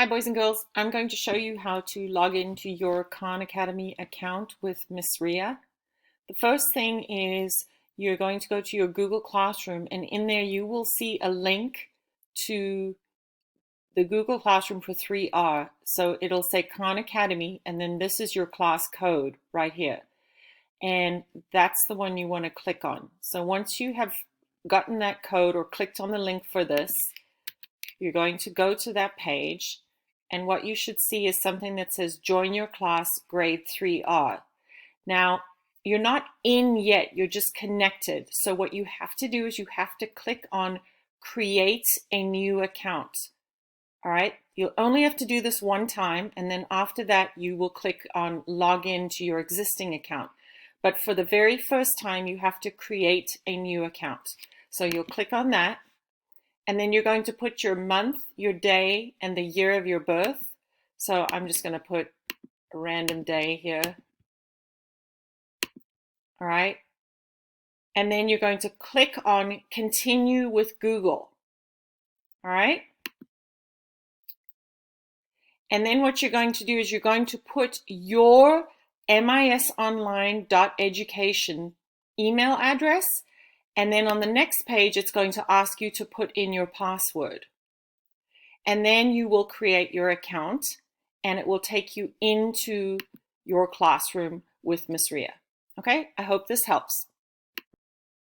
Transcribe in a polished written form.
Hi boys and girls, I'm going to show you how to log into your Khan Academy account with Miss Ria. The first thing is you're going to go to your Google Classroom, and in there you will see a link to the Google Classroom for 3R. So it'll say Khan Academy, and then this is your class code right here. And that's the one you want to click on. So once you have gotten that code or clicked on the link for this, you're going to go to that page, and what you should see is something that says join your class grade 3R. Now, you're not in yet, you're just connected. So what you have to do is you have to click on create a new account. All right, you'll only have to do this one time, and then after that you will click on log in to your existing account. But for the very first time, you have to create a new account. So you'll click on that, and then you're going to put your month, your day, and the year of your birth. So I'm just going to put a random day here. All right. And then you're going to click on continue with Google. All right. And then what you're going to do is you're going to put your misonline.education email address. And then on the next page, it's going to ask you to put in your password. And then you will create your account, and it will take you into your classroom with Miss Ria. Okay, I hope this helps.